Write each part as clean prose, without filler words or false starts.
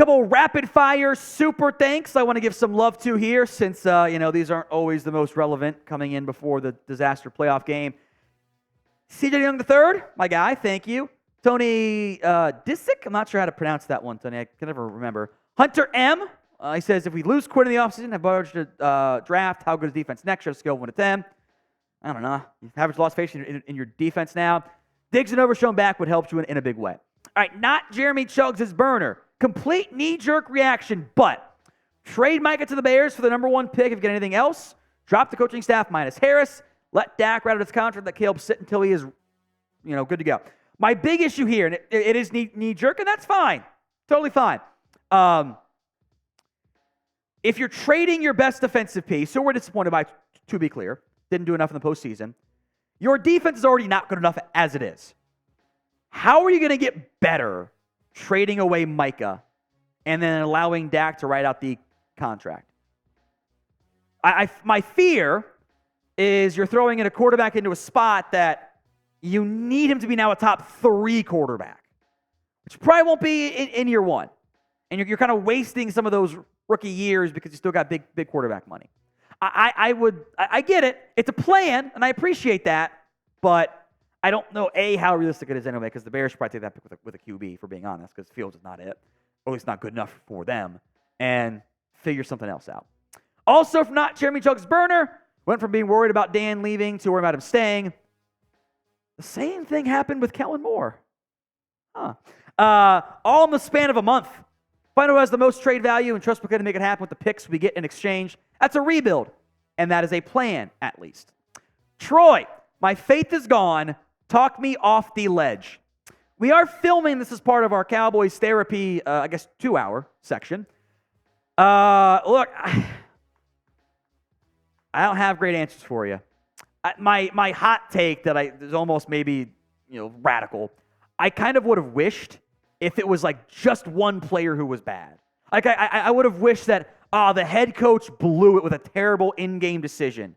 couple rapid-fire super thanks I want to give some love to here since, these aren't always the most relevant coming in before the disaster playoff game. CJ Young III, my guy, thank you. Tony Disick, I'm not sure how to pronounce that one, Tony. I can never remember. Hunter M, he says, if we lose Quinn in the offseason, have budgeted draft, how good is defense next year? Scale of 1 to 10. I don't know. Average loss faith in your defense now. Diggs and Overshown back would help you in a big way. All right, not Jeremy Chugs' burner. Complete knee-jerk reaction, but trade Micah to the Bears for the number 1 pick if you get anything else. Drop the coaching staff minus Harris. Let Dak ride out his contract. Let Caleb sit until he is, good to go. My big issue here, and it is knee-jerk, and that's fine. Totally fine. If you're trading your best defensive piece, so we're disappointed by, to be clear, didn't do enough in the postseason, your defense is already not good enough as it is. How are you going to get better trading away Micah and then allowing Dak to write out the contract? My fear is you're throwing in a quarterback into a spot that you need him to be now a top 3 quarterback, which probably won't be in year 1. And you're kind of wasting some of those rookie years because you still got big quarterback money. I get it. It's a plan, and I appreciate that, but I don't know, how realistic it is anyway, because the Bears should probably take that pick with a QB, for being honest, because Fields is not it, or at least not good enough for them, and figure something else out. Also, from not Jeremy Chugs' burner, went from being worried about Dan leaving to worried about him staying. The same thing happened with Kellen Moore. All in the span of a month. Find out who has the most trade value and trust we're going to make it happen with the picks we get in exchange. That's a rebuild, and that is a plan, at least. Troy, my faith is gone. Talk me off the ledge. We are filming this as part of our Cowboys therapy, 2-hour section. Look, I don't have great answers for you. My hot take that is almost maybe radical. I kind of would have wished if it was like just one player who was bad. Like I would have wished that the head coach blew it with a terrible in-game decision.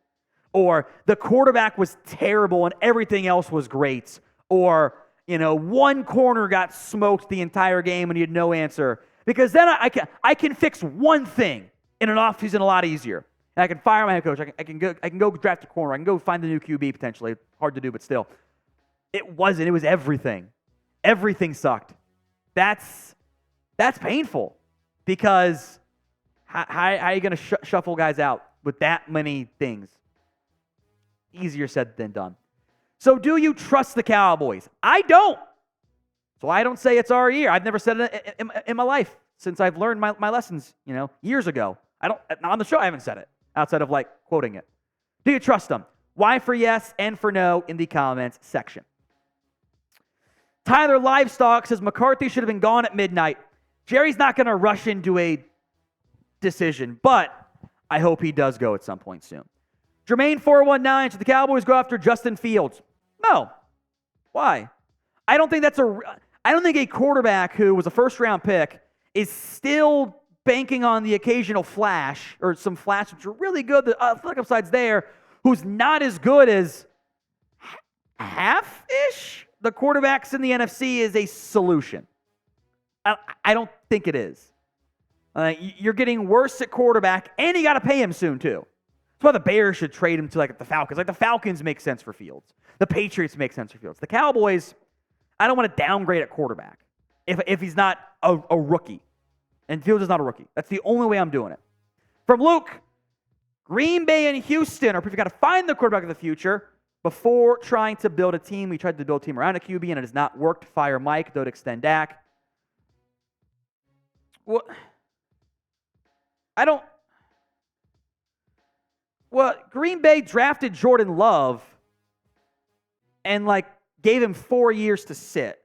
Or the quarterback was terrible and everything else was great. Or, one corner got smoked the entire game and he had no answer. Because then I can fix one thing in an offseason a lot easier. And I can fire my head coach. I can go draft a corner. I can go find the new QB potentially. Hard to do, but still. It wasn't. It was everything. Everything sucked. That's painful. Because how are you going to shuffle guys out with that many things? Easier said than done. So do you trust the Cowboys? I don't. So I don't say it's our year. I've never said it in my life since I've learned my lessons, years ago. On the show, I haven't said it outside of quoting it. Do you trust them? Y for yes and for no in the comments section. Tyler Livestock says McCarthy should have been gone at midnight. Jerry's not going to rush into a decision, but I hope he does go at some point soon. Jermaine419, should the Cowboys go after Justin Fields? No. Why? I don't think a quarterback who was a first-round pick is still banking on the occasional flash, or some flash which are really good, the flip upsides there, who's not as good as half-ish the quarterbacks in the NFC is a solution. I don't think it is. You're getting worse at quarterback, and you got to pay him soon, too. That's why the Bears should trade him to the Falcons. The Falcons make sense for Fields. The Patriots make sense for Fields. The Cowboys, I don't want to downgrade at quarterback if he's not a rookie. And Fields is not a rookie. That's the only way I'm doing it. From Luke, Green Bay and Houston are, if you got to find the quarterback of the future before trying to build a team. We tried to build a team around a QB, and it has not worked. Fire Mike. Don't extend Dak. Well, Green Bay drafted Jordan Love and gave him 4 years to sit.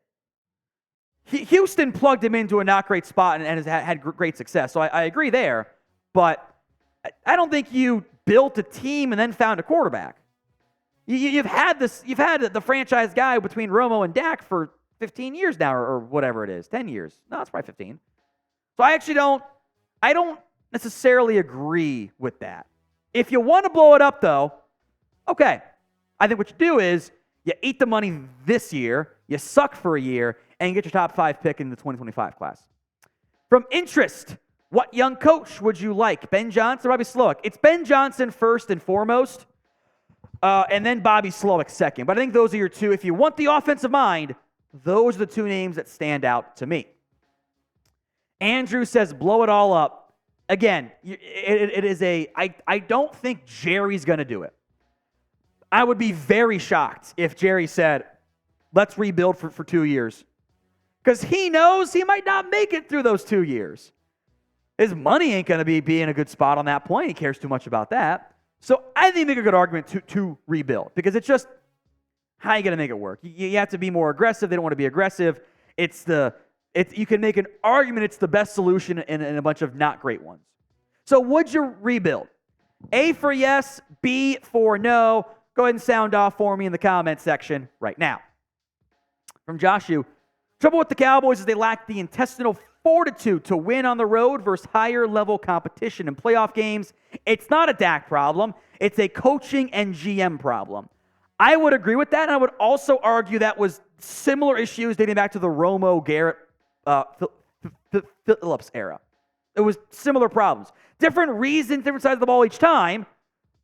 Houston plugged him into a not great spot and has had great success. So I agree there, but I don't think you built a team and then found a quarterback. You've had the franchise guy between Romo and Dak for 15 years now, or whatever it is, 10 years. No, it's probably 15. So I don't necessarily agree with that. If you want to blow it up, though, okay. I think what you do is you eat the money this year, you suck for a year, and you get your top 5 pick in the 2025 class. From interest, what young coach would you like? Ben Johnson or Bobby Slowik? It's Ben Johnson first and foremost, and then Bobby Slowik second. But I think those are your two. If you want the offensive mind, those are the two names that stand out to me. Andrew says, blow it all up. Again, it is I don't think Jerry's going to do it. I would be very shocked if Jerry said, let's rebuild for 2 years. Because he knows he might not make it through those 2 years. His money ain't going to be in a good spot on that point. He cares too much about that. So I think they make a good argument to rebuild. Because it's just, how are you going to make it work? You have to be more aggressive. They don't want to be aggressive. You can make an argument it's the best solution in a bunch of not great ones. So would you rebuild? A for yes, B for no. Go ahead and sound off for me in the comment section right now. From Joshua, trouble with the Cowboys is they lack the intestinal fortitude to win on the road versus higher level competition in playoff games. It's not a Dak problem. It's a coaching and GM problem. I would agree with that, and I would also argue that was similar issues dating back to the Romo, Garrett, Phillips era. It was similar problems. Different reasons, different sides of the ball each time,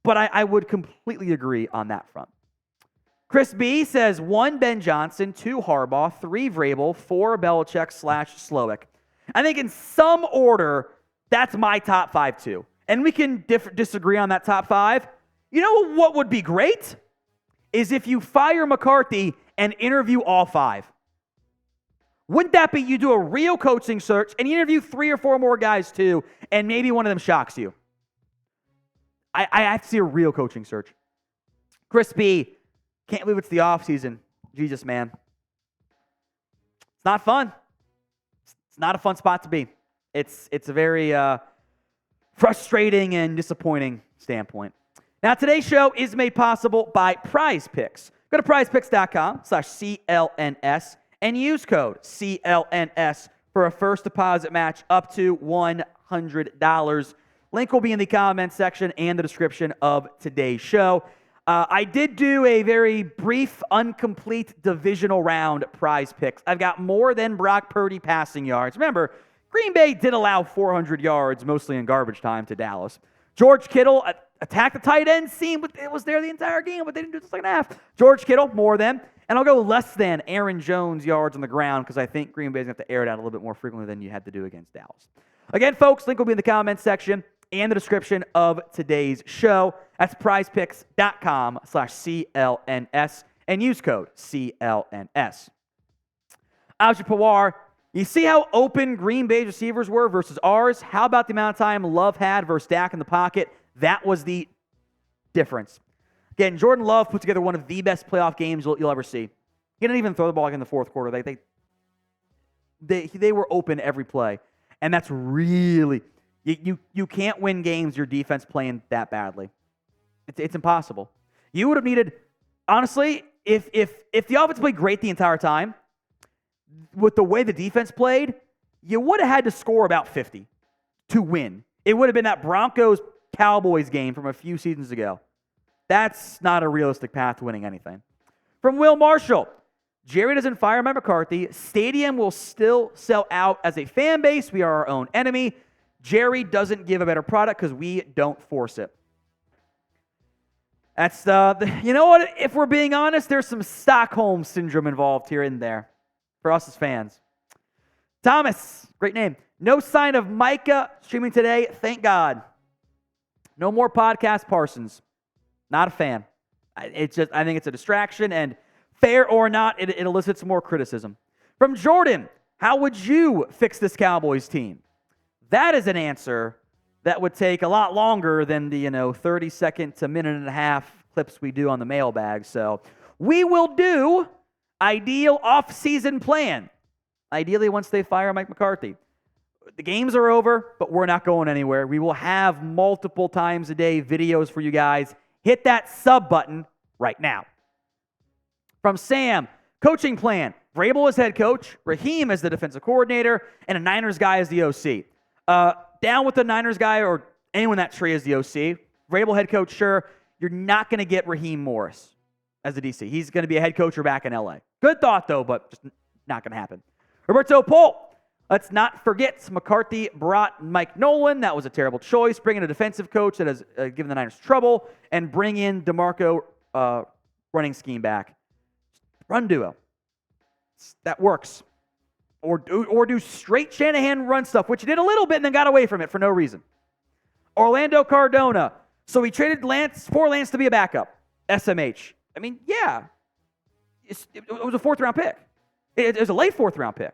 but I would completely agree on that front. Chris B says 1, Ben Johnson, 2, Harbaugh, 3, Vrabel, 4, Belichick / Slowik. I think in some order, that's my top 5 too. And we can disagree on that top 5. You know what would be great? Is if you fire McCarthy and interview all 5. Wouldn't that be, you do a real coaching search and you interview 3 or 4 more guys too, and maybe one of them shocks you. I have to see a real coaching search. Chris B, can't believe it's the offseason. Jesus, man. It's not fun. It's not a fun spot to be. It's a very frustrating and disappointing standpoint. Now, today's show is made possible by Prize Picks. Go to prizepicks.com/CLNS and use code CLNS for a first deposit match up to $100. Link will be in the comment section and the description of today's show. I did do a very brief, incomplete divisional round Prize Picks. I've got more than Brock Purdy passing yards. Remember, Green Bay did allow 400 yards, mostly in garbage time, to Dallas. George Kittle attacked the tight end seam, but it was there the entire game, but they didn't do it the second half. George Kittle, more than. And I'll go less than Aaron Jones yards on the ground because I think Green Bay's going to have to air it out a little bit more frequently than you had to do against Dallas. Again, folks, link will be in the comment section and the description of today's show. That's prizepicks.com/CLNS and use code CLNS. Algie Pawar, you see how open Green Bay's receivers were versus ours? How about the amount of time Love had versus Dak in the pocket? That was the difference. Again, Jordan Love put together one of the best playoff games you'll ever see. He didn't even throw the ball in the fourth quarter. They were open every play. And that's really... You can't win games your defense playing that badly. It's impossible. You would have needed, honestly, if the offense played great the entire time, with the way the defense played, you would have had to score about 50 to win. It would have been that Broncos-Cowboys game from a few seasons ago. That's not a realistic path to winning anything. From Will Marshall, Jerry doesn't fire Mike McCarthy. Stadium will still sell out as a fan base. We are our own enemy. Jerry doesn't give a better product because we don't force it. That's you know what? If we're being honest, there's some Stockholm syndrome involved here and there for us as fans. Thomas, great name. No sign of Micah streaming today. Thank God. No more podcast Parsons. Not a fan. I think it's a distraction, and fair or not, it elicits more criticism. From Jordan, how would you fix this Cowboys team? That is an answer that would take a lot longer than the 30-second to minute and a half clips we do on the mailbag. So we will do ideal off-season plan. Ideally, once they fire Mike McCarthy. The games are over, but we're not going anywhere. We will have multiple times a day videos for you guys. Hit that sub button right now. From Sam, coaching plan. Vrabel as head coach, Raheem as the defensive coordinator, and a Niners guy as the OC. Down with the Niners guy or anyone in that tree as the OC. Vrabel head coach, sure. You're not going to get Raheem Morris as the DC. He's going to be a head coach or back in LA. Good thought, though, but just not going to happen. Roberto Pohl, Let's not forget McCarthy brought Mike Nolan. That was a terrible choice. Bring in a defensive coach that has given the Niners trouble, and bring in DeMarco running scheme back. Run duo. That works. Or do straight Shanahan run stuff, which he did a little bit and then got away from it for no reason. Orlando Cardona. So he traded for Lance to be a backup. SMH. I mean, yeah. It was a 4th-round pick. It was a late 4th-round pick.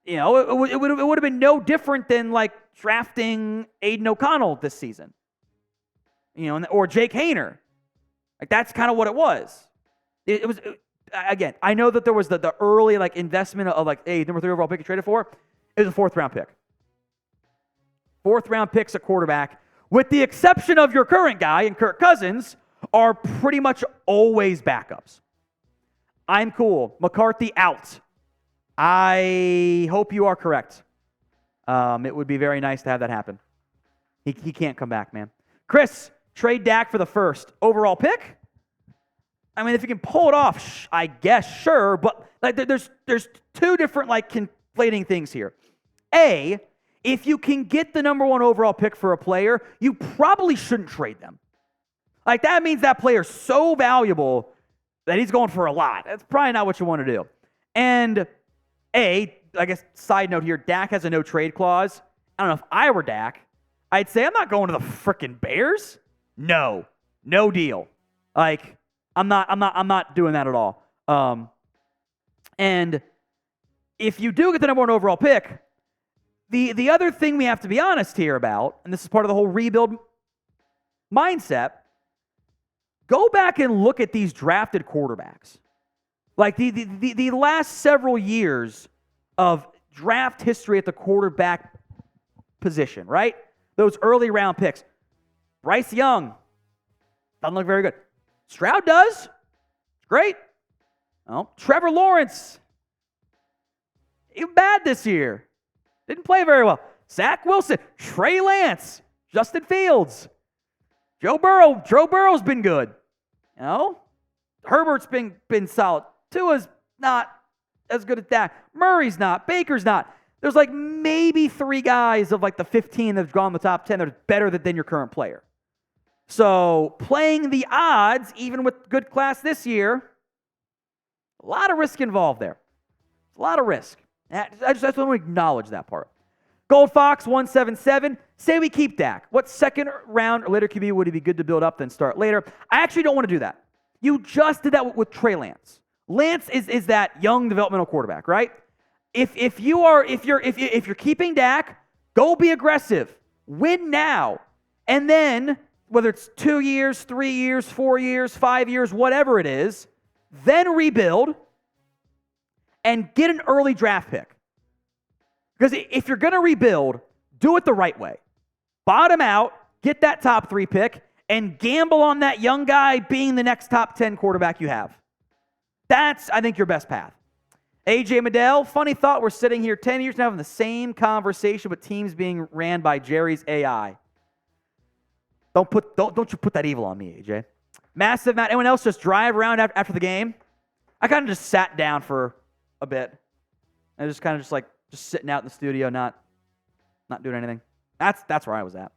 You know, it would have been no different than like drafting Aiden O'Connell this season. You know, or Jake Hayner. Like that's kind of what it was. It was again. I know that there was the early like investment of like, hey, number 3 overall pick you traded for. It was a 4th-round pick. 4th-round picks at quarterback, with the exception of your current guy and Kirk Cousins, are pretty much always backups. I'm cool. McCarthy out. I hope you are correct. It would be very nice to have that happen. He can't come back, man. Chris, trade Dak for the 1st overall pick? I mean, if you can pull it off, I guess, sure. But like, there's 2 different like conflating things here. A, if you can get the number 1 overall pick for a player, you probably shouldn't trade them. Like that means that player's so valuable that he's going for a lot. That's probably not what you want to do. And I guess side note here, Dak has a no trade clause. I don't know if I were Dak, I'd say I'm not going to the freaking Bears. No deal. Like I'm not doing that at all. And if you do get the number 1 overall pick, the other thing we have to be honest here about, and this is part of the whole rebuild mindset, go back and look at these drafted quarterbacks. Like the last several years of draft history at the quarterback position, right? Those early round picks. Bryce Young doesn't look very good. Stroud does. Great. Oh, Trevor Lawrence. Even bad this year. Didn't play very well. Zach Wilson, Trey Lance, Justin Fields. Joe Burrow's been good. You know? Herbert's been solid. Tua's not as good as that. Murray's not. Baker's not. There's like maybe 3 guys of like the 15 that have gone in the top 10 that are better than your current player. So playing the odds, even with good class this year, a lot of risk involved there. A lot of risk. I just want to acknowledge that part. Gold Fox 177. Say we keep Dak. What 2nd round or later QB would it be good to build up than start later? I actually don't want to do that. You just did that with Trey Lance. Lance is that young developmental quarterback, right? If you're keeping Dak, go be aggressive. Win now. And then whether it's 2 years, 3 years, 4 years, 5 years, whatever it is, then rebuild and get an early draft pick. Because if you're going to rebuild, do it the right way. Bottom out, get that top 3 pick, and gamble on that young guy being the next top 10 quarterback you have. That's, I think, your best path. AJ Medell, funny thought, we're sitting here 10 years now having the same conversation with teams being ran by Jerry's AI. Don't you put that evil on me, AJ. Massive Matt, anyone else just drive around after the game? I kind of just sat down for a bit. I just kind of just sitting out in the studio, not doing anything. That's where I was at.